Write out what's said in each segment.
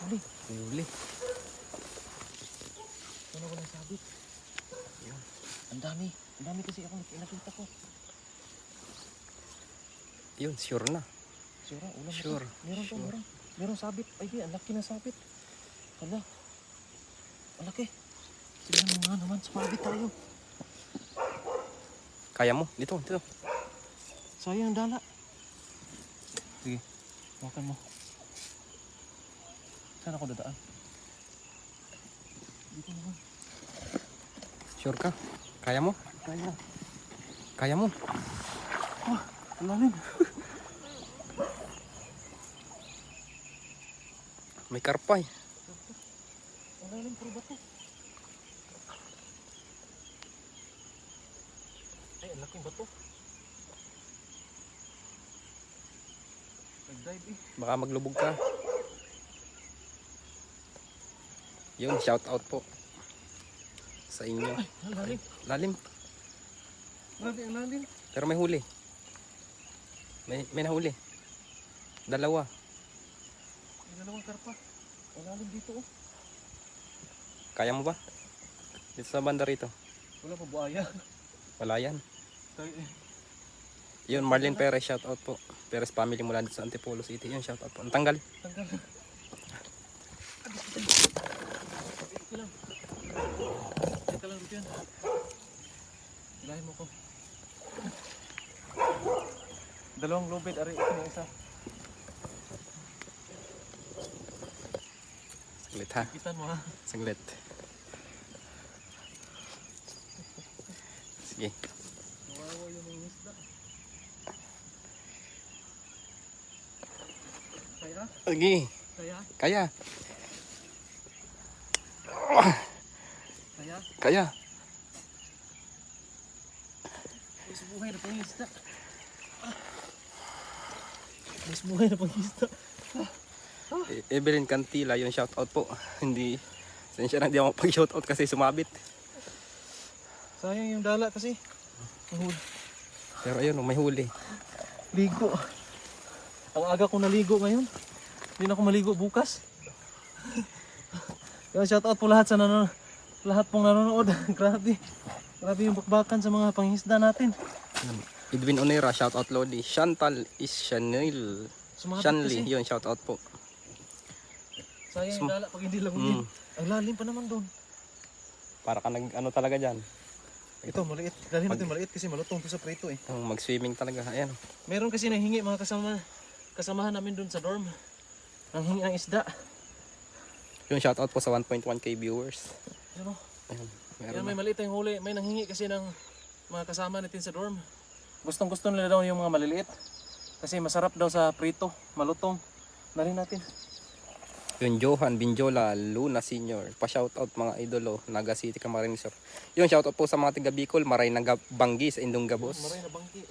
huli. May huli. Ano ko lang sabit? Yun. Ang dami. Ang dami kasi ako nakita ko. Yun, sure na. Sure, ulam Sure. ito. Meron to, Sure. meron. Meron sabit. Ay, di, ang laki na sabit. Hala. Ang laki. Tignan mo nga naman, sumabit tayo. Kaya mo? Dito, dito. Sayang ang dala. Sige, makan mo. Saan ako dadaan? Dito naman. Sure ka? Kaya mo? Kaya. Kaya mo? Oh, ang lalim. May karpay. Ang lalim, puro bato. Ay, ang laking bato. Nag-dive eh. Baka maglubog ka. Yun, shout out po. Sa inyo. Ay, ang lalim. Lalim. Grabe, ang lalim. Pero may huli. May nahuli. Dalawa. May dalawang karpa. Ang lalim dito oh. Kaya mo ba? Dito sa banda rito. Wala pa buhaya. Wala yan. Tayo eh. Yun, Marlene Perez, shout out po. Perez family mula dito sa Antipolo City. Yun, shout out po. Ang tanggal. Tanggal. Ito lang. Ito lang dito yan. Ilahin mo ko. Dalawang lubid, ari ito na isa. Saglit ha. Kitan mo ha. Saglit. Sige. Nawawa yung mga isda. Kaya? Sige. Kaya? Kaya. Kaya? Kaya. Mas buhay na pang isda. Mas buhay na pang isda. Evelyn Cantila, yun shout out po. Hindi, sensya na hindi ako pag shout out kasi sumabit. Sayang yung dala kasi. Pero ayun, may huli. Ligo. Ang aga ko naligo ngayon. Hindi na ako maligo bukas. Kaya shout out po lahat sa lahat pong nanonood. Grabe. Grabe yung bakbakan sa mga panghisda natin. Edwin Onera, shout out Lodi. Chantal is Chanel. Sumabit Shanley, kasi. yun shout out po. Sayang yung dala pag hindi langunin. Ang lalim pa naman doon. Para ka nag ano talaga dyan. Ito maliit. Dalhin natin maliit kasi malutong to sa prito eh. Mag-swimming talaga. Ayan. Meron kasi nanghingi mga kasamahan namin doon sa dorm. Nanghingi ang isda. Yun shout out po sa 1.1k viewers. Ano? Ayan. Yan, Meron may na. maliit tayong huli. May nanghingi kasi ng mga kasama natin sa dorm. Gustong gusto nila daw yung mga maliliit. Kasi masarap daw sa prito, malutong. Dalhin natin. Yun Johan Binjola Luna Senior. Pa-shout out mga idolo. Naga City Camarines Sur. Yun shout out po sa mga taga Bicol. Maray na Banggi sa Indong Gabos. Maray na bangki.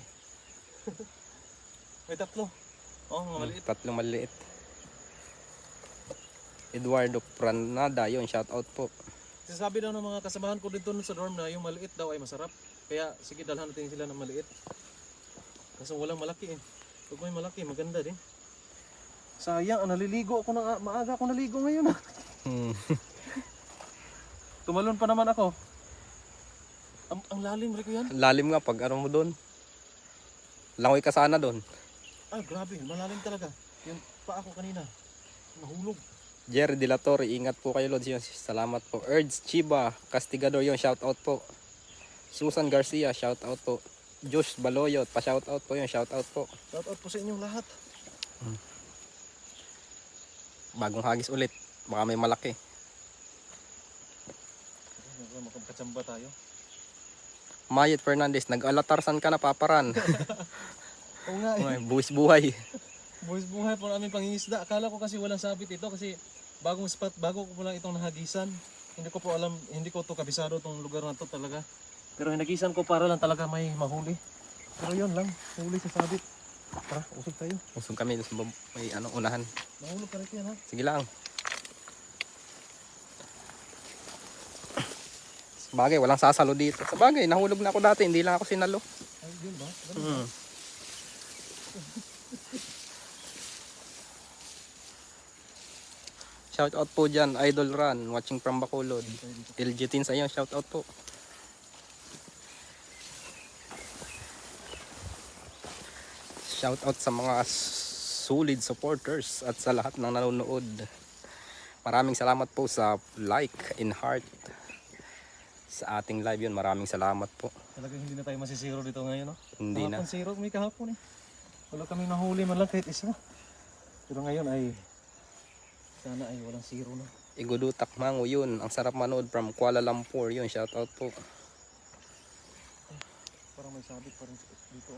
May tatlo. Oh, mga maliit. Tatlong maliit. Eduardo Pranada. Yun shout out po. Sinasabi daw ng mga kasamahan ko dito sa dorm na yung maliit daw ay masarap. Kaya sige, dalhan natin sila ng maliit. Kasi walang malaki eh. Pag may malaki, maganda din. Sayang, naliligo ako na maaga ako naligo ngayon. Tumalon pa naman ako. Ang lalim rin ko yan. Lalim nga pag ano mo doon. Langoy ka sana doon. Ay, grabe, malalim talaga. Yung pa ako kanina, nahulog. Jerry De La Torre, ingat po kayo Lods. Yun, salamat po. Erds Chiba Castigador, yun shout out po. Susan Garcia, shout out po. Josh Baloyot, pa shout out po yun, shout out po. Shout out po sa inyong lahat. Bagong hagis ulit, baka may malaki. Makapagkatsamba tayo. Mayet Fernandez, nag-alatarsan ka na paparan. Oo nga eh. Ay, buwis buhay. Boys buhay po namin pangingisda. Akala ko kasi walang sabit ito kasi bagong spot, bago ko po lang itong nahagisan. Hindi ko po alam, hindi ko to kabisado itong lugar na to talaga. Pero hinagisan ko para lang talaga may mahuli. Pero yun lang, huli sa sabit. Tara, usog tayo. Usog kami sa may ano, unahan. Mahulog ka rin yan ha. Sige lang. Sabagay, walang sasalo dito. Sabagay, nahulog na ako dati, hindi lang ako sinalo. Ay, yun ba? Ganun ba? Shout out po dyan, Idol Run, watching from Bacolod. LG Teens, ayun, shout out po. Shout out sa mga solid supporters at sa lahat ng nanonood. Maraming salamat po sa like and heart sa ating live yun. Maraming salamat po. Talagang hindi na tayo masisiro dito ngayon, no? Hindi na. Kahapon zero, may kahapon eh. Wala kami nahuli man lang kahit isa. Pero ngayon ay sana ay walang zero na. Igudutak Mango yun. Ang sarap manood from Kuala Lumpur yun. Shout out po. Parang may sabit pa rin dito.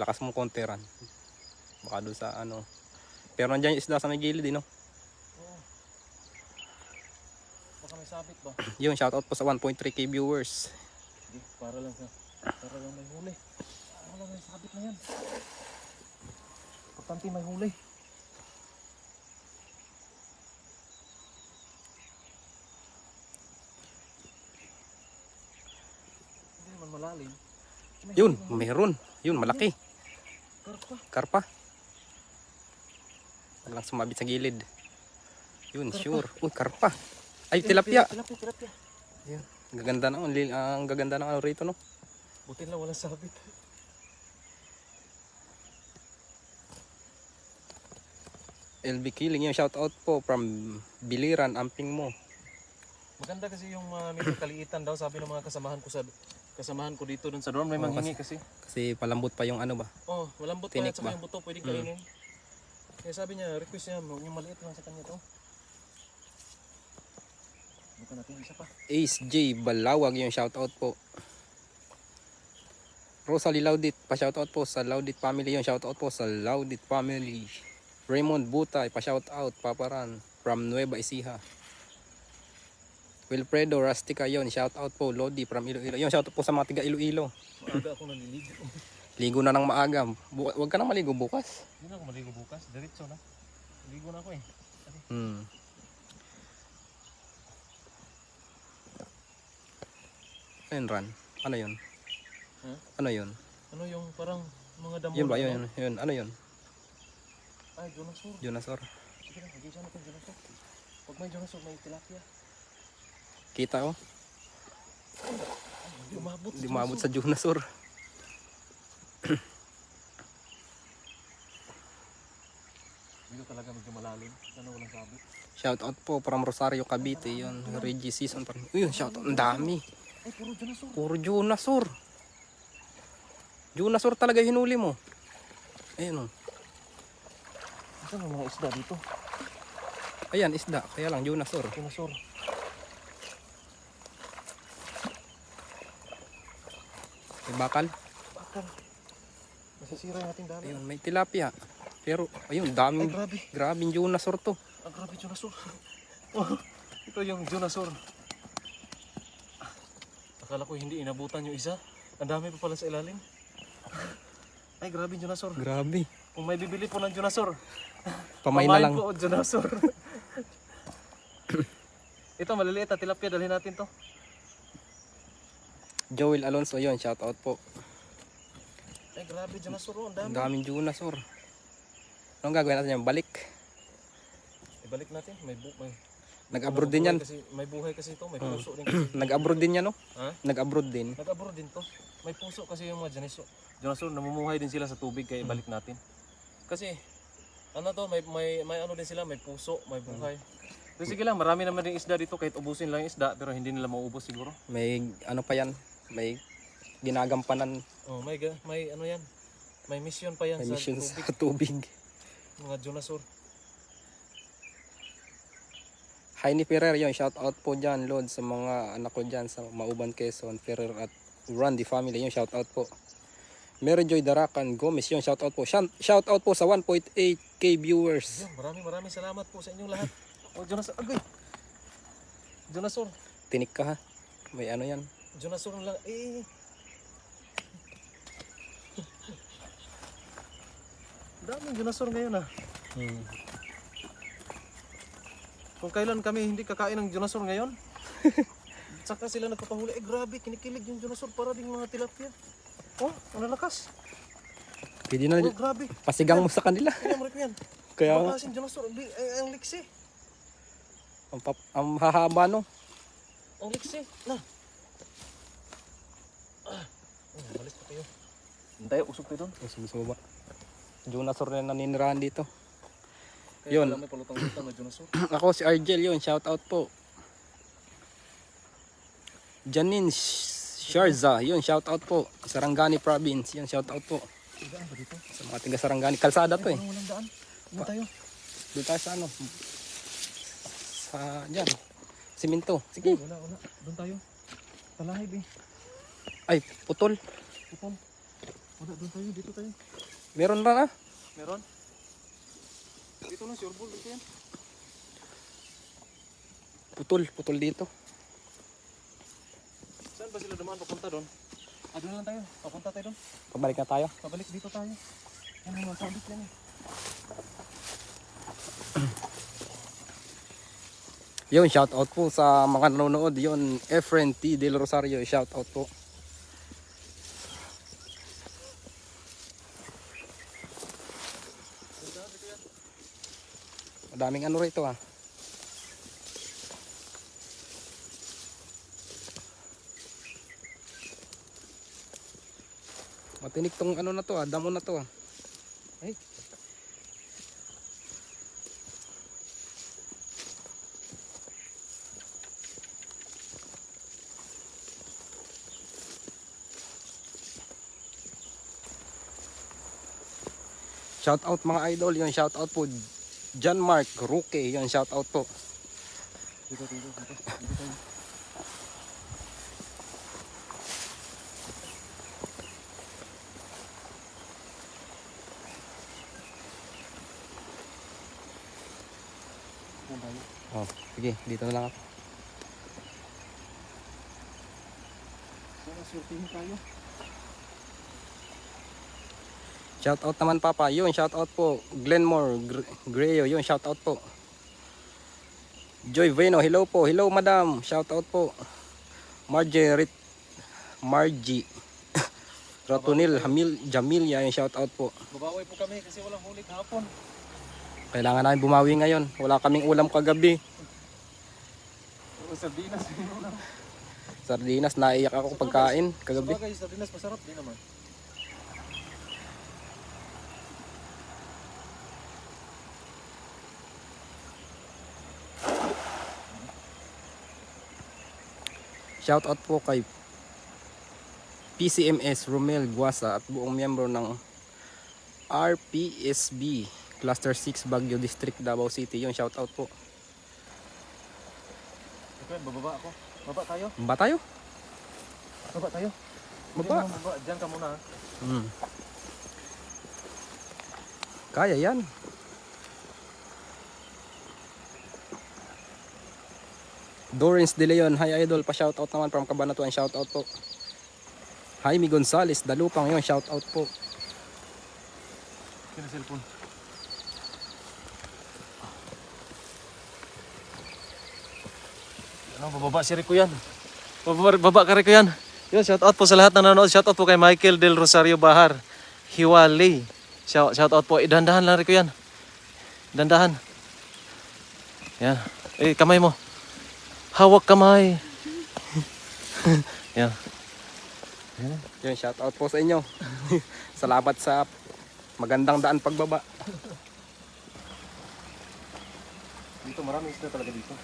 Lakas mo konti ran. Baka doon sa ano. Pero nandiyan yung isda sa may gilid no? Oo. Baka may sabit ba? Yun, shout out po sa 1.3k viewers. Hindi, para lang may huli. Para lang may sabit na yan. Importante may huli. Hindi naman malalim. May Yun, huli naman. meron. Yun, malaki. Karpa. Karpa. Walang sumabit sa gilid. Yun, Karpa. sure. Uy, karpa. Ay, tilapia. Tilapia. Yun. Ang gaganda ng ang gaganda ng ano rito no. Buti lang walang sabit. LB Killing yung shout out po from Biliran, Amping mo. Maganda kasi yung medyo kaliitan daw, sabi ng mga kasamahan ko dito dun sa dorm, may Oo, manghingi kasi. Kasi palambot pa yung ano ba. Oh, malambot pa Tinik at saka ba? yung buto pwedeng kainin. Kaya sabi niya, request niya, yung maliit lang sa kanya to. Buka natin isa pa. Ace J Balawag yung shout out po. Rosalie Laudit, pa-shout out po sa Laudit family yung shout out po sa Laudit family. Raymond Butay, pa-shout out, Paparan from Nueva Ecija. Wilfredo Rustica yon, shout out po. Lodi from Iloilo. Yung shout out po sa mga tiga Iloilo. Maaga ako naliligo. Ligo na ng maaga. Huwag ka nang maligo bukas. Hindi na ako maligo bukas, diretso na. Ligo na ako eh. Hmm. Ayun, Ran. Ano yun? Ha? Ano yun? Ano yung parang mga damo? Yun ba? na, Yun, ano? yun. Ano yun? Ay, dinosaur. Dinosaur. Sige na, hagisa natin dinosaur. Pag may dinosaur, may tilapia. Kita ko. Hindi umabot. Hindi maabot sa dinosaur. Dito talaga medyo malalim. Ano walang sabit. Shout out po from Rosario, Cavite. Yun. Reggie season pa rin. Yun, shout out. Ang dami. Ay, puro dinosaur. Puro dinosaur. Dinosaur talaga hinuli mo. Ayun o. Saan ang mga isda dito? Ayan, isda. Kaya lang, dinosaur. Dinosaur. May bakal. Bakal. Masisira yung ating dami. Ayun, may tilapia. Pero, ayun, Ay, daming, grabe. grabing dinosaur to. Ang grabe dinosaur. Oh, ito yung dinosaur. Akala ko hindi inabutan yung isa. Ang dami pa pala sa ilalim. Ay, grabe yung dinosaur. Grabe. Kung may bibili po ng dinosaur, Pamay na lang. po dinosaur. Ito, maliliit na tilapia. Dalhin natin to. Joel Alonso yon, shout out po. Ay, grabe dinosaur. Oh, ang dami. Ang daming dinosaur. Anong gagawin natin yan? Balik. Ibalik natin. Nag-abroad din yan. Kasi, may buhay kasi ito. May puso din kasi. Nag-abroad din yan, no? Ha? Nag-abroad din. Nag-abroad din to. May puso kasi yung mga dinosaur. Namumuhay din sila sa tubig kaya ibalik natin. Kasi ano to, may ano din sila, may puso, may buhay. So, sige lang, marami naman din isda dito kahit ubusin lang yung isda pero hindi nila maubos siguro. May ano pa yan? May ginagampanan. Oh, may ano yan. May mission pa yan May sa mission tubig, sa tubig. mga dinosaur. Heini Ferrer yon, shout out po dyan, Lord, sa mga anak ko dyan sa Mauban, Quezon, Ferrer at Randy family yung shout out po. Mary Joy Darakan Gomez yung shout out po. Shout out po sa 1.8k viewers. Yan, maraming salamat po sa inyong lahat. Oh, dinosaur. Agay! Dinosaur. Tinik ka ha. May ano yan. Dinosaur lang. Eh. Daming dinosaur ngayon ah. Kung kailan kami hindi kakain ng dinosaur ngayon, saka sila nagpapahuli. Eh grabe, kinikilig yung dinosaur para ding mga tilapia. Oh, ang lalakas. Pwede na Oh, grabe. pasigang mo sa kanila. Ayan, Mariko yan. Kaya Ang klaseng dinosaur. Ang liksi. ang hahaba no. Ang liksi. Na. Malis pa kayo. Hintay, usok kayo doon. Gusto mo ba? Dinosaur na naninirahan dito. Kaya Yun. pala may palutang-lutang na dinosaur. Ako si Argel yun, shout out po. Janine Sharza, yun shout out po. Sarangani province, yun shout out po. Daan ba dito? Sa mga taga Sarangani, kalsada to eh. Walang daan. Ano tayo? Doon tayo sa ano? Sa diyan. Simento. Sige. Wala. Doon tayo. Palahib eh. Ay, putol. Putol. Wala, doon tayo. Dito tayo. Meron ba na? Meron? Dito na, sure ball. Dito yan. Putol dito. Saan ba sila dumaan? Papunta doon? Doon lang tayo. Papunta tayo doon. Pabalik na tayo. Pabalik dito tayo. Yan ang masabit yan eh. Yun, shout out po sa mga nanonood. Yun, Efren T. Del Rosario, shout out po. Madaming ano rito ah. Matinik tong ano na to ah, damo na to ah. Ay. Shout out mga idol, yun shout out po John Mark Roque, yun shout out po. Dito tayo. Yan tayo. Oh, sige, dito na lang ako. Sana surtihin tayo. Shout out naman papa, yun shout out po Glenmore Greyo, yun shout out po. Joy Veno, hello po, hello madam, shout out po. Margie Ratunil Jamilia, yun shout out po. Babaway po kami kasi walang huli kahapon. Kailangan namin bumawi ngayon, wala kaming ulam kagabi. Sardinas. Sardinas, naiyak ako pagkain kagabi. Sabagay, sardinas masarap din naman. Shout out po kay PCMS Romel Guasa at buong miyembro ng RPSB Cluster 6 Baguio District, Davao City. Yung shout out po. Okay, bababa ako. Baba tayo. Ba tayo? Baba tayo. Baba. Diyan ka muna ha. Kaya yan. Dorins De Leon, hi idol, pa shout out naman from Cabanatuan, shout out po. Jaime Gonzales, Dalupang, yun shout out po. Kina cellphone. Ano, bababa si Rico yan. Baba ka Rico yan. Yun, shout out po sa lahat na nanonood. Shout out po kay Michael Del Rosario Bahar. Hiwalay. Shout out po. Dandahan lang Rico yan. Dandahan. Yan. Eh, kamay mo. Hawak kamay. Yan. Yun, shout out po sa inyo. Salamat sa magandang daan pagbaba. Dito maraming isda talaga dito.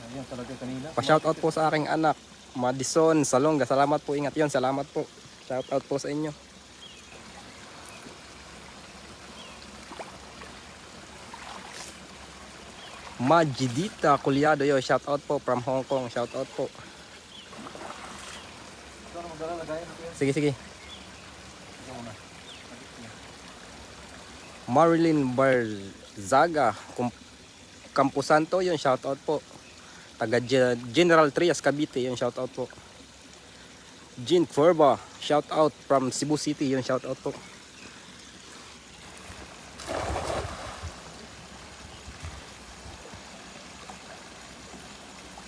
Ayan talaga kanina. Pa shout out po sa aking anak, Madison Salonga. Salamat po, ingat yun. Salamat po. Shout out po sa inyo. Majidita Kulyado, yo, shout out po from Hong Kong. Shout out po. Ito na magdala lagayan natin. Sige, sige. Ito muna. Marilyn Barzaga, Camposanto, yun, shout out po. Taga General Trias, Cavite, yun, shout out po. Jean Ferba, shout out from Cebu City, yun, shout out po.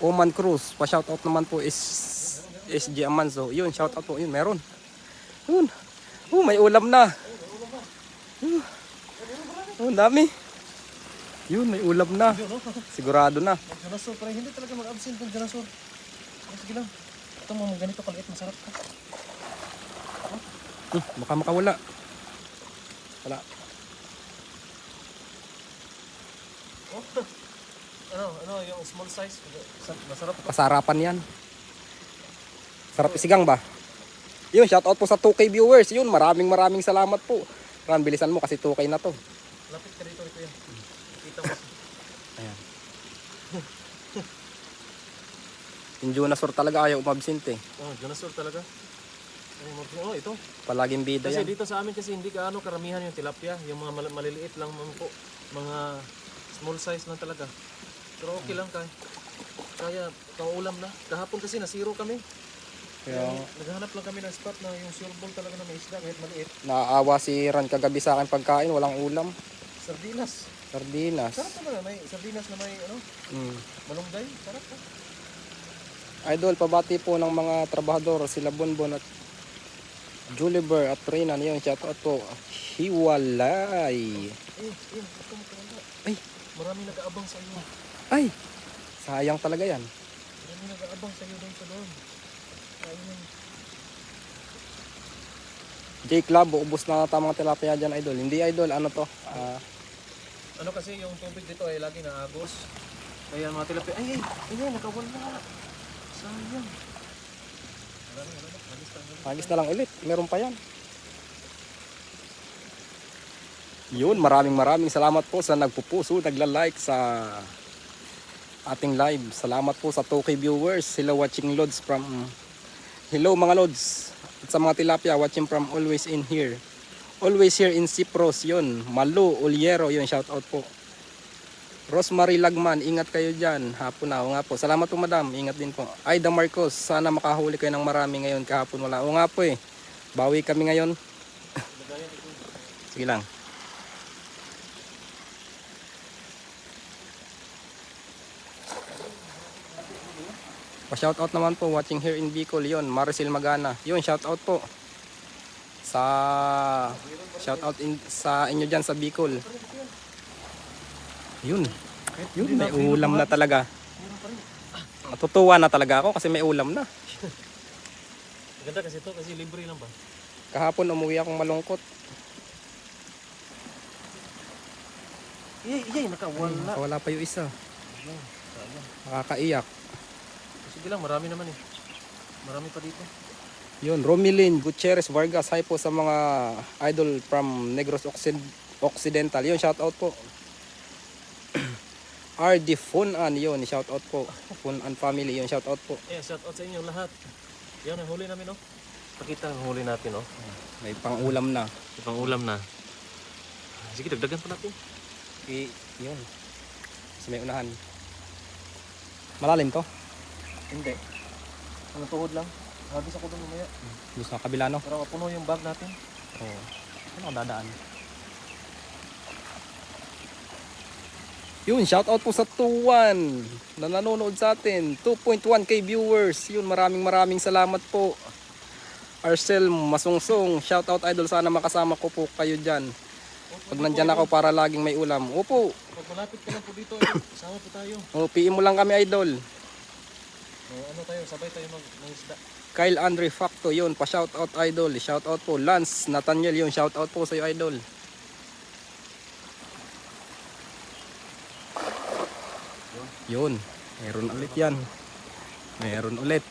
Oman Cruz. Pa-shoutout naman po is SG Amanzo. Yun, shoutout po. Yun, meron. Yun. May ulam na. Dami. Yun, may ulam na. Yun, no? Sigurado na. Dinosaur, pero hindi talaga mag-absent ng dinosaur. Sige lang. Ito mo, ganito kaliit, masarap ka. Baka makawala. Wala. Oh. Ano, yung small size. Masarap to. Kasarapan yan. Sarap isigang ba? Yun, shoutout po sa 2K viewers. Yun, maraming salamat po. Ran, bilisan mo kasi 2K na to. Lapit ka dito yan. Kita mo. Ayan. Yung Junasur talaga ayaw umabsent eh. Oh, dinosaur talaga. Oh, ito. Palaging bida Kasi yan. dito sa amin kasi hindi kaano karamihan yung tilapia. Yung mga maliliit lang man po. Mga small size lang talaga. Pero okay lang kaya kaulam na. Kahapon kasi nasiro kami. Kaya Naghanap lang kami ng spot na yung sureball talaga na may isda kahit maliit. naaawa si Ran kagabi sa akin pagkain. Walang ulam. Sardinas. Sardinas. Sarap naman may sardinas na may malunggay. Sarap ka. Idol, pabati po ng mga trabahador. Sila Bonbon at Juliber at Renan. Yun, shoutout po. Hiwalay. Ito mo talaga. Ay. Marami nag-aabang sa iyo. Ay, sayang talaga yan. Marami nag-aabang sa iyo doon sa doon. Ayun. J-Club, ubos na tamang tilapia dyan, Idol. Hindi, Idol, ano to? Ano kasi yung tubig dito ay lagi na agos. Kaya mga tilapia, ay, nakawala. Sayang. Magis na lang ulit. Meron pa yan. Yun, maraming salamat po sa nagpupuso, nagla-like sa ating live. Salamat po sa 2K viewers. Sila watching Lods from... Hello mga Lods. At sa mga tilapia, watching from always in here. Always here in Cyprus, yun. Malu, Uliero, yun, shoutout po. Rosemary Lagman, ingat kayo dyan. Hapon na, o nga po. Salamat po madam, ingat din po. Aida Marcos, sana makahuli kayo ng marami ngayon, kahapon wala. O nga po eh, bawi kami ngayon. Sige lang. Pa-shoutout naman po, watching here in Bicol, yun, Maricel Magana. Yun, shoutout po. Shoutout sa inyo dyan sa Bicol. Yun, may ulam na talaga. Natutuwa na talaga ako kasi may ulam na. Ganda kasi ito kasi libre lang ba? Kahapon umuwi akong malungkot. Nakawala. Wala pa yung isa. Nakakaiyak. Sige lang, marami naman eh. Marami pa dito. Yun, Romilin Gutierrez Vargas. Hi po sa mga idol from Negros Occidental. Yun, shoutout po. RD Funan, yun, shoutout po. Funan family, yun, shoutout po. Shoutout sa inyo lahat. Yan, ang huli namin, oh. Pakita ang huli natin, oh. May pang-ulam na. Ipang ulam na. Sige, dagdagan pa natin. Yun. Kasi may unahan. Malalim to? Hindi. Ang tuhod lang. Habis ako doon mamaya. Gusto na kabila, no? Para mapuno yung bag natin. Oo. Ano ako dadaan? Yun, shoutout po sa 2-1 na nanonood sa atin. 2.1k viewers. Yun, maraming salamat po. Arcel Masungsong, shoutout idol. Sana makasama ko po kayo dyan. Pag nandyan ako para laging may ulam. Opo. Pag malapit ka lang po dito, sama po tayo. PM mo lang kami idol. Ano tayo, sabay tayo mag-isda. Kyle Andre Facto, yun, pa-shoutout idol. Shoutout po. Lance Nathaniel, yun, shoutout po sa iyo idol. Yun, meron ulit yan. Meron ulit.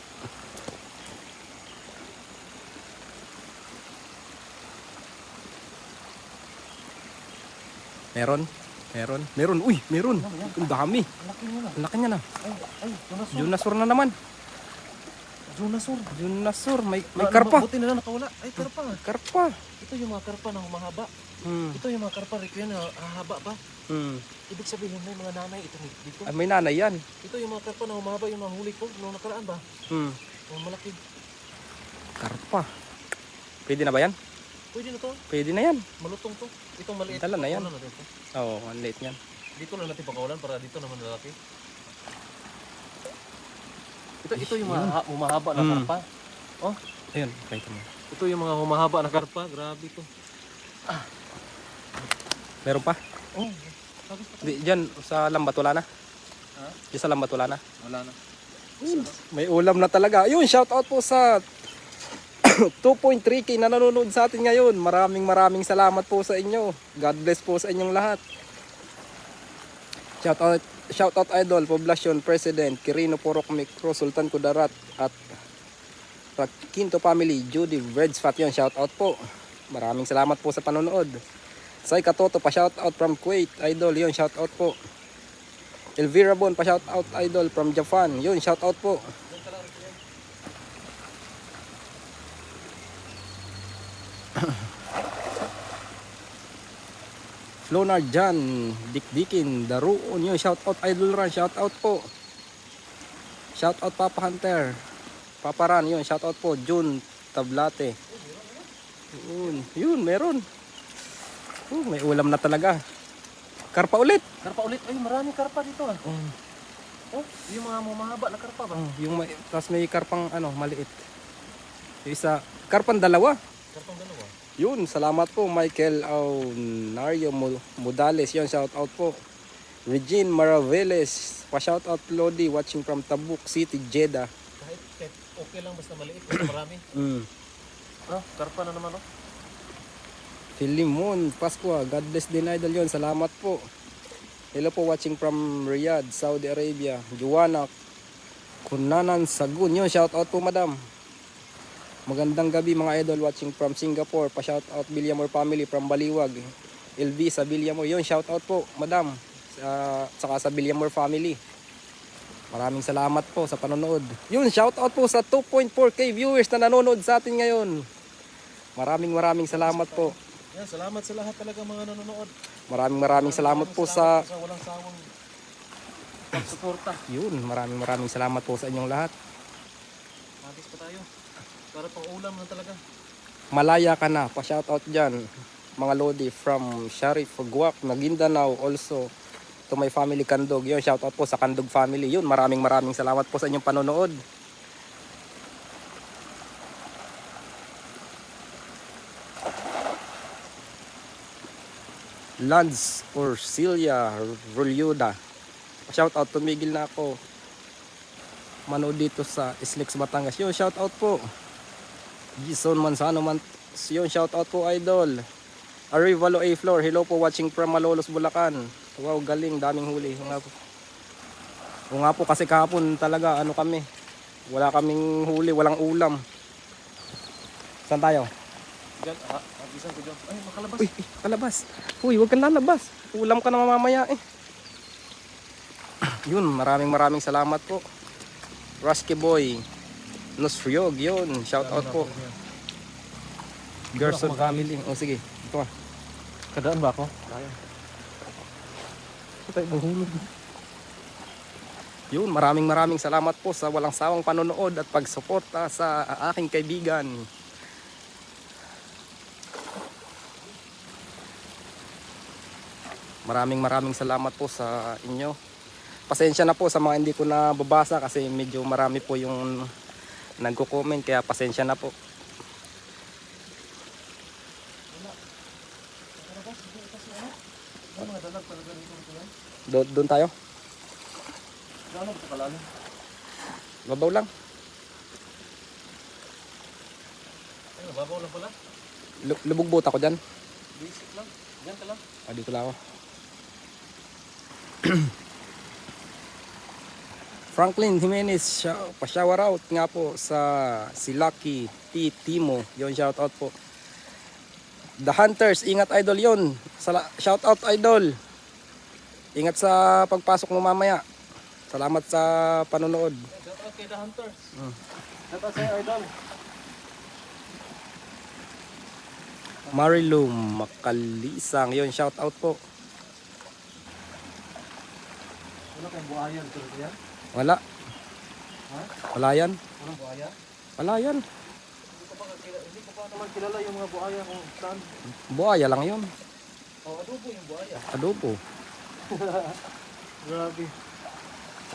Meron. Uy, meron. Ang dami. Ang laki niya na. Ay, Junasur na naman. Junasur, may karpa. Buti na lang nakawala. Ay, karpa. Karpa. Ito yung mga karpa na humahaba. Ito yung mga karpa rin na hahaba pa. Ibig sabihin may mga nanay ito dito. Ay, may nanay yan. Ito yung mga karpa na humahaba, yung mga huli ko noong nakaraan ba? Yung malaki. Karpa. Pwede na ba yan? Pwede na to. Pwede na yan. Malutong to. Itong maliit. Dala na yan. Pakawalan natin to. Oo, ang late yan. Dito na natin pakawalan para dito naman lalaki. Ito yung mga humahaba na karpa. Oh, Ayun, pakita mo. ito yung mga humahaba na karpa. Grabe to. Meron pa? Oh, bakit pa? Diyan sa lambat wala na. Ha? Diyan sa lambat wala na. Wala na. May ulam na talaga. Ayun, shout out po sa 2.3k na nanonood sa atin ngayon. Maraming salamat po sa inyo. God bless po sa inyong lahat. Shout out Idol, Poblacion President, Quirino Porok Micro, Sultan Kudarat at Quinto Family, Judy Bredsfat yun. Shout out po. Maraming salamat po sa panonood. Sai Katoto pa shout out from Kuwait, Idol yun. Shout out po. Elvira Bon pa shout out Idol from Japan. Yun, shout out po. Flonar Jan, Dikdikin, Daruon yun. Shout out Idol Ran, shout out po. Shout out Papa Hunter, Papa Ran yun. Shout out po June Tablate. Yun meron. May ulam na talaga. Karpa ulit. Karpa ulit. Ay, maraming karpa dito ah. Oh, yung mga mahaba na karpa ba? Tapos may karpang maliit. Yung isa, karpang dalawa. Karpang dalawa. Yun, salamat po Michael Aunario Modales. Yun, shout out po. Regine Maraveles, pa shout out Lodi watching from Tabuk City, Jeddah. Kahit okay lang basta maliit, basta marami. Karpa na naman oh. Filimon Pascua, God bless din Idol yun. Salamat po. Hello po watching from Riyadh, Saudi Arabia. Juana Kunanan Sagun. Yun, shout out po madam. Magandang gabi mga idol watching from Singapore. Pa shout out Bilyamor family from Baliwag. LV sa Bilyamor. Yun, shout out po madam. Saka sa Bilyamor family. Maraming salamat po sa panonood. Yun, shout out po sa 2.4k viewers na nanonood sa atin ngayon. Maraming salamat po. Yan, salamat sa lahat talaga mga nanonood. Maraming salamat po sa walang sawang pagsuporta. Yun, maraming salamat po sa inyong lahat. Magis pa tayo. Para pang ulam na talaga. Malaya ka na, pa-shoutout dyan. Mga Lodi from Sharif, Guwak, Maguindanao, also to my family Kandog. Yun, shoutout po sa Kandog family. Yun, maraming salamat po sa inyong panonood. Lance Orsilia Rulyuda. Pa-shoutout, tumigil na ako. Manood dito sa Islex, Batangas. Yun, shoutout po. Gison Manzano yun, shout out po idol. Arivalo A Floor, hello po watching from Malolos, Bulacan. Wow, galing, daming huli. O nga po kasi kahapon talaga kami. Wala kaming huli, walang ulam. Saan tayo? Diyan, agisan ko dyan. Ay, makalabas. Uy, kalabas. Uy, huwag kang lalabas. Ulam ka na mamaya eh. Yun, maraming salamat po. Rusky Boy Nosfriog, yun, shout out po. Gerson family. O sige, ito ka. Kadaan ba ako? Kaya. Ito tayo mahulog. Yun, maraming salamat po sa walang sawang panonood at pagsuporta sa aking kaibigan. Maraming salamat po sa inyo. Pasensya na po sa mga hindi ko nababasa kasi medyo marami po yung nagko-comment, kaya pasensya na po. Doon tayo. Gaano ba ito kalalim? Babaw lang. Ay, mababaw lang pala. Lubog boat ako dyan. Basic lang. Diyan ka lang. Dito lang ako. Franklin Jimenez, pa-shower out nga po sa si Lucky T. Timo. Yon, shout out po. The Hunters, ingat idol yon. Shout out idol. Ingat sa pagpasok mo mamaya. Salamat sa panonood. Shout out kay The Hunters. Shout out sa idol. Marilu Makalisang, yon, shout out po. Wala kang buhayan tulad yan? Wala. Ha? Wala yan. Walang buhaya? Wala yan. Hindi ko pa naman kilala yung mga buhaya kung saan. Buhaya lang yun. Oh, adobo yung buhaya. Adobo. Grabe.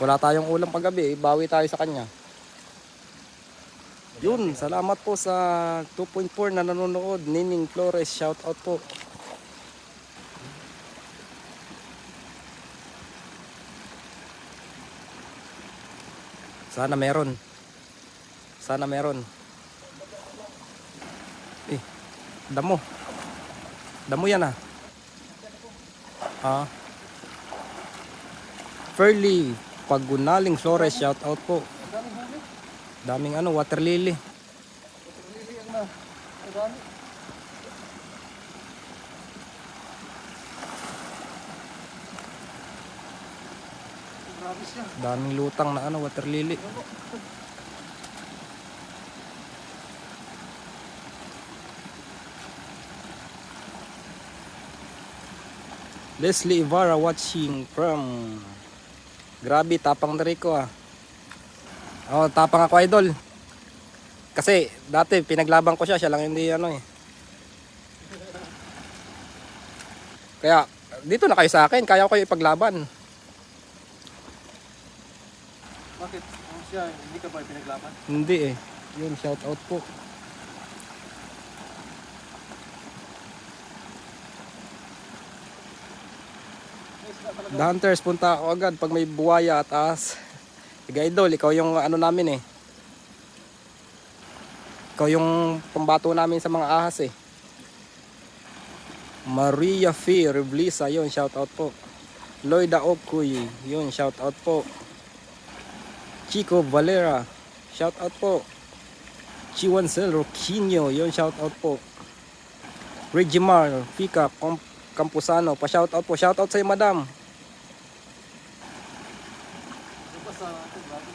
Wala tayong ulam paggabi, bawi tayo sa kanya. Yun, salamat po sa 2.4 na nanonood. Nining Flores, shout out po. Sana meron. Sana meron. Eh, damo. Damo yan ah. Ah. Fairly Pagunaling Flores, shout out po. Daming ano, water lily. Lili ang na. Ang dami. Grabe siya. Daming lutang na ano, water lily. Leslie Ibarra watching from. Grabe, tapang na ko ah. Oh, tapang ako idol. Kasi dati pinaglaban ko siya, siya lang hindi ano eh. Kaya dito na kayo sa akin, kaya ko kayo ipaglaban. Bakit? Ano siya? Hindi ka ba pinaglaban? Hindi eh. Yun, shout out po. The Hunters, punta ako agad pag may buwaya at ahas. Sige idol, ikaw yung ano namin eh. Ikaw yung pambato namin sa mga ahas eh. Maria Fee Reblisa, yun, shout out po. Loida Okuy, yun, shout out po. Chico Valera, shout out po. Chiwancel Roquinho, yun, shout out po. Regimar Fika Campusano, pa shout out po. Shout out sa iyo, madam. Ano ba sa atin? Grabe.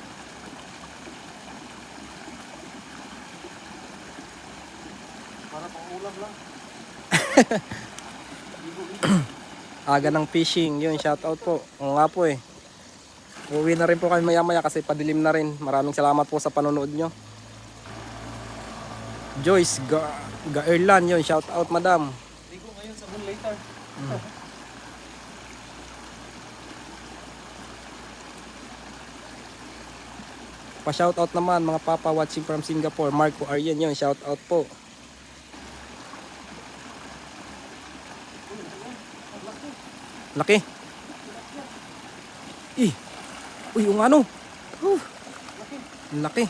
Para pang ulam lang. Aga ng fishing, yun, shout out po. Oo nga po eh. Uwi na rin po kami maya maya kasi padilim na rin. Maraming salamat po sa panonood nyo. Joyce Gaerlan, yun, shout out madam. Ligo ngayon sa moon later. Pa shout out naman mga papa watching from Singapore. Marco Aryan, yun, shout out po. Laki. Uy, yung ano? Laki.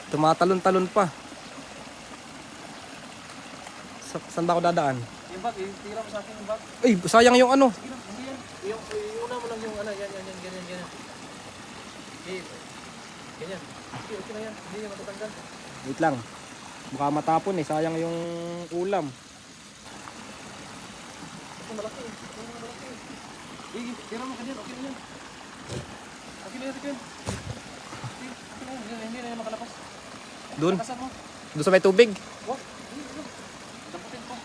Tumatalon-talon pa. Saan ba ako dadaan? Yung bag, tira mo sa akin yung bag. Ay, sayang yung ano. Sige lang, hindi yan. Iuna mo lang yung ano, yan, ganyan. Okay, ganyan. Okay, okay na yan. Hindi yan matatanggal. Wait lang. Baka matapon eh. Sayang yung ulam. Ito malaki. Sige, tira mo ganyan. Okay na yan. Okay na yan. Okay na yan. Hindi na yan makalapas. Doon. Lakasan mo. Doon sa may tubig. Wag. Damputin ko.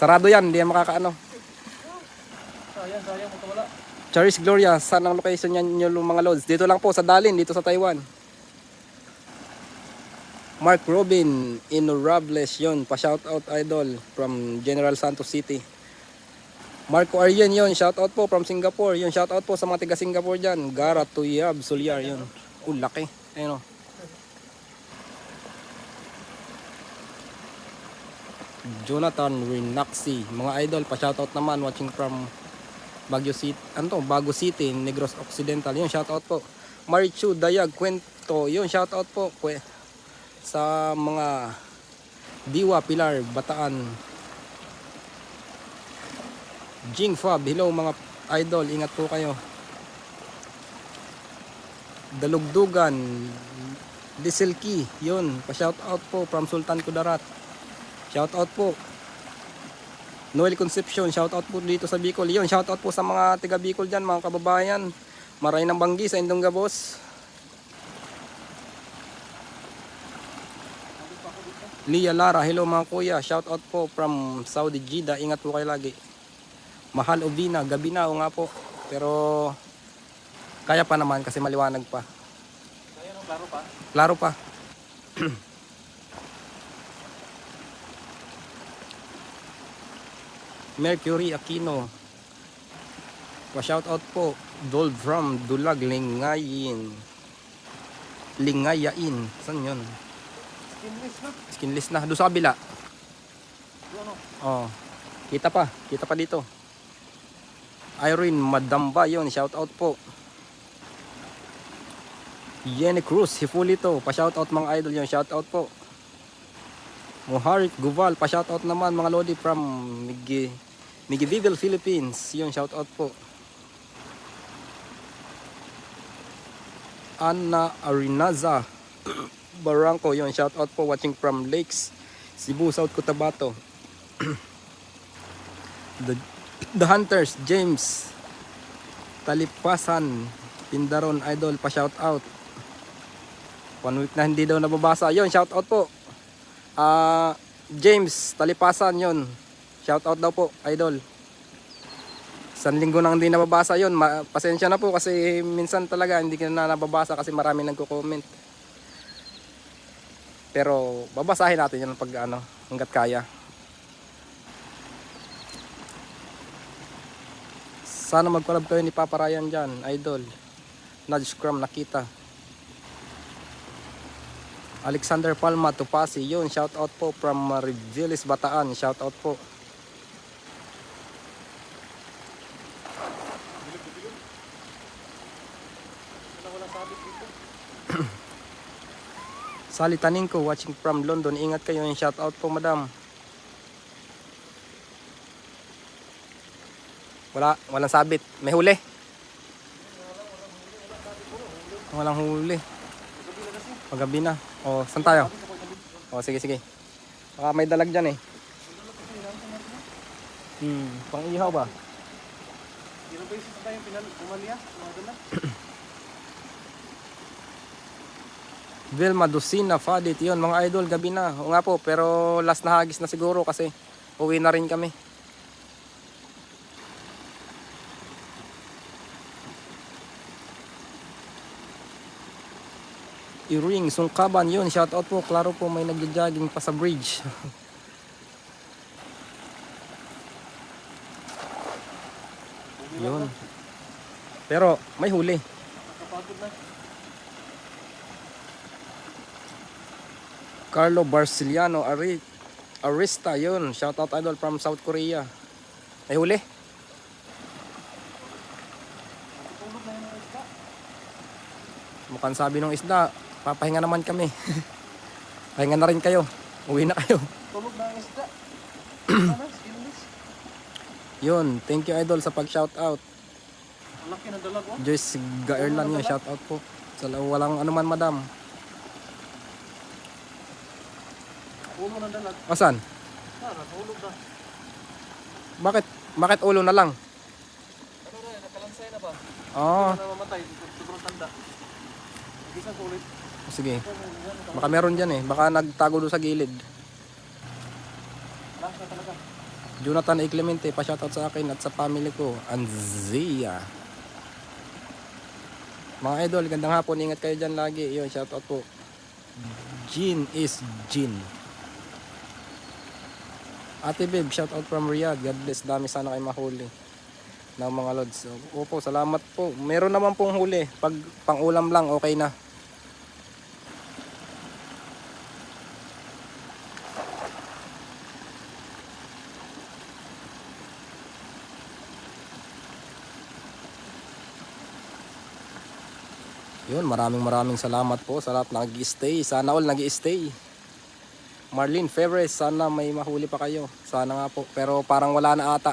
Sarado yan. Hindi yan makakaano. Sayang kung wala. Charis Gloria. Saan ang location niyan nyo mga lods? Dito lang po sa Dalin. Dito sa Taiwan. Mark Robin Inorables, yun, pa shout out idol from General Santos City. Marco Aryan, yun, shout out po from Singapore, yun, shout out po sa mga taga Singapore dyan. Gara Tuyab Sulyar, yun. Laki, ayun o. Jonathan Rinaxi, mga idol, pa shout out naman watching from Baguio City, Bago City, Negros Occidental, yun, shout out po. Marichu Dayag Kwento, yun, shout out po sa mga Diwa Pilar Bataan. Jing Fab, hello mga idol, ingat po kayo. Dalugdugan Diselki, yun, pa shout out po from Sultan Kudarat. Shout out po. Noel Concepcion, shout out po dito sa Bicol. Yun, shout out po sa mga taga Bicol diyan, mga kababayan. Maray ng Banggi sa Indong Gabos. Lia Lara, hello mga kuya, shout out po from Saudi Jeddah, ingat po kayo lagi. Mahal Obina, gabi na nga po, pero kaya pa naman kasi maliwanag pa. Kaya nang klaro pa. Klaro pa. Mercury Aquino, Pa-shoutout po. Dol from Dulag, Lingayin. Lingayain. Saan yun? Skinless na. Skinless na. Doon sa kabila. Yung ano? Oh. Kita pa. Kita pa dito. Irene Madamba yun. Shoutout po. Yenny Cruz, Hipulito. Pa-shoutout mga idol yun. Shoutout po. Muharik Guval. Pa-shoutout naman mga lodi from Migiviville, Philippines. Yun, shoutout po. Anna Arinaza Barranco, yun, shoutout po, watching from Lakes, Cebu, South Cotabato. The Hunters, James Talipasan, Pindaron, idol, pa shoutout. 1 week na hindi daw nababasa. Yun, shoutout po. James Talipasan, yun. Shoutout daw po, idol. 1 linggo nang hindi nababasa yun. Pasensya na po kasi minsan talaga hindi ka na nababasa kasi marami nagko-comment. Pero babasahin natin yun pag ano, hanggat kaya. Sana mag-collab kayo ni Papa Ryan dyan, idol. Nudge Scrum nakita. Alexander Palma Tupasi, yun, shoutout po from Rivilis Bataan, shoutout po. Sally Taningko, watching from London, ingat kayo, yung shoutout po madam. Walang sabit, may huli. Walang huli. Paggabi na. O, saan tayo? O, sige. Baka may dalag dyan eh. Pang ihaw ba? Ilang beses na tayong pumalya? Mga dalag? Vilma Dusina Fadit, yun mga idol, gabi na. O nga po, pero last na hagis na siguro kasi uwi na rin kami. Iring Sungkaban, yun, shoutout po. Klaro po, may nagja-jogging pa sa bridge. Yun. Pero may huli. Nakapagod na. Carlo Barciliano Arista, yun, shoutout idol from South Korea. May huli. Natutulog na yun ang isda. Mukhang sabi ng isda, papahinga naman kami. Pahinga na rin kayo. Uwi na kayo. Tulog na ang isda. Ano? Skinless. Yun, thank you idol sa pag-shoutout. Ang laki ng dalag, oh. Joyce Gaerlan yun, shoutout po. Walang anuman madam. Ulo ng dalag. Asan? Tara, tulog na. Bakit ulo na lang? Ano na, nakalansay na ba? Oh, Ano na mamatay, sobrang tanda. Isang kulit. sige. Baka meron dyan eh. Baka nagtago doon sa gilid. Lang na talaga. Jonathan A. Clemente, pa-shoutout sa akin at sa family ko. Anzia. Mga idol, gandang hapon. Ingat kayo dyan lagi. Yun, shoutout po. Jean is Jean. Ate Babe, shoutout from Riyadh. God bless. Dami sana kayo mahuli ng mga lods. Opo, salamat po. Meron naman pong huli. Pag pang-ulam lang, okay na. Yun, maraming salamat po sa lahat nag-i-stay. Sana all nag-i-stay. Marlene Fevres, sana may mahuli pa kayo. Sana nga po, pero parang wala na ata.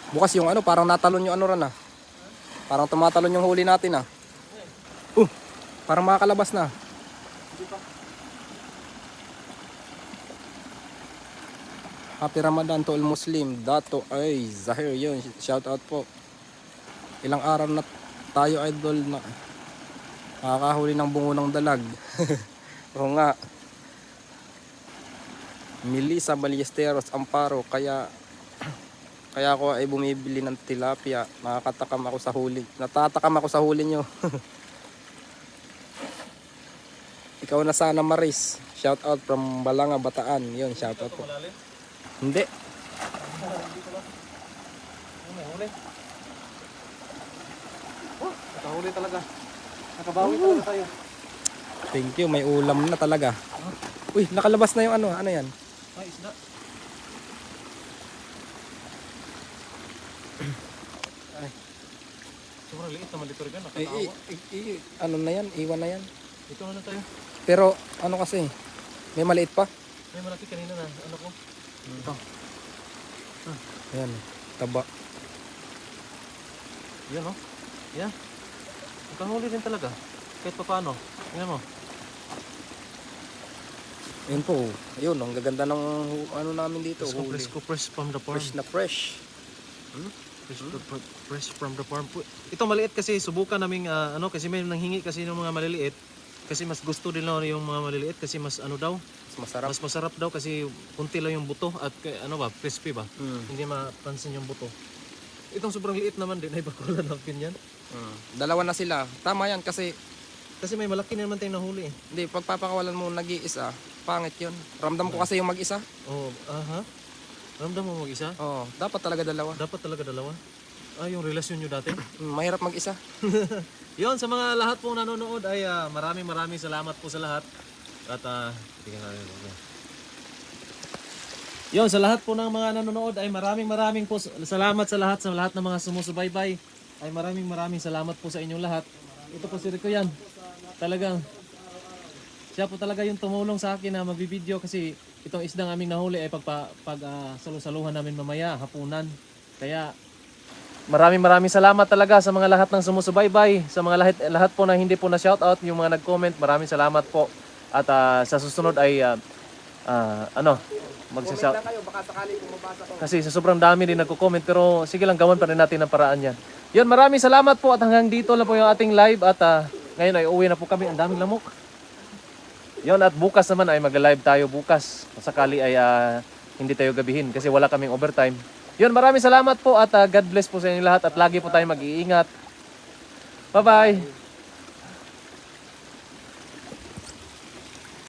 Bukas yung ano, parang natalon yung ano ron ah. Parang tumatalon yung huli natin ah. Parang makakalabas na. Happy Ramadan to all Muslim. Dato ay Zahir yun. Shout out po. Ilang araw na tayo idol na nakakahuli ng bungo ng dalag. Oo nga. Melissa Ballesteros Amparo, kaya ako ay bumibili ng tilapia. Natatakam ako sa huli nyo. Ikaw na sana Maris. Shout out from Balanga, Bataan. Yun, shout out po. Malalim. Hindi. Dito lang. May huli. Oh, nakahuli talaga. Nakabawi talaga tayo. Thank you, may ulam na talaga. Uy, nakalabas na yung ano. Ano yan? Ay, isda. Ay. Sobrang liit naman dito rin. Nakatawa. Ano na yan? Iwan na yan. Dito na tayo. Pero ano kasi, may maliit pa. May malaki kanina na. Ano ko? Ito. Ayan, taba. Yan o. Yan. Nakahuli din talaga. Kahit pa paano. Yan mo. Yun po. Ayun, ang gaganda ng ano namin dito. Huli. Fresh from the farm. Fresh na fresh. Fresh from the farm. Ito maliit kasi subukan naming ano kasi may nanghingi kasi ng mga maliliit. Kasi mas gusto din lang yung mga maliliit kasi mas ano daw. Mas masarap. Mas masarap daw kasi kunti lang yung buto at ano ba, crispy ba? Mm. Hindi mapansin yung buto. Itong sobrang liit naman din ay bakulan ng pinyan. Dalawa na sila. Tama yan kasi Kasi may malaki na naman tayong nahuli eh. hindi, pagpapakawalan mo nag-iisa, pangit yun. Ramdam ko kasi yung mag-isa. Oh, aha. Ramdam mo mag-isa? Oo, dapat talaga dalawa. Dapat talaga dalawa. Yung relasyon nyo dati. Mahirap mag-isa. Yon, sa mga lahat po nanonood ay maraming salamat po sa lahat. At tingnan natin. Yon, sa lahat po ng mga nanonood ay maraming po salamat sa lahat ng mga sumusubaybay. Ay maraming salamat po sa inyong lahat. Ito po si Rico yan. Talagang siya po talaga yung tumulong sa akin na magbibideo kasi itong isdang aming nahuli ay salusaluhan namin mamaya hapunan. Kaya maraming salamat talaga sa mga lahat ng sumusubaybay, sa mga lahat po na hindi po na shoutout, yung mga nag-comment, maraming salamat po. At sa susunod ay Comment magsa-shout. lang kayo, baka sakali bumabasa ko. Kasi sa sobrang dami din nagko-comment pero sige lang gawan pa rin natin ang paraan yan. Yun, maraming salamat po at hanggang dito lang po yung ating live at ngayon ay uwi na po kami. Ang daming lamok. Yun, at bukas naman ay mag-live tayo bukas. Sakali ay hindi tayo gabihin kasi wala kaming overtime. Yun, maraming salamat po at God bless po sa inyo lahat at lagi po tayong mag-iingat. Bye-bye!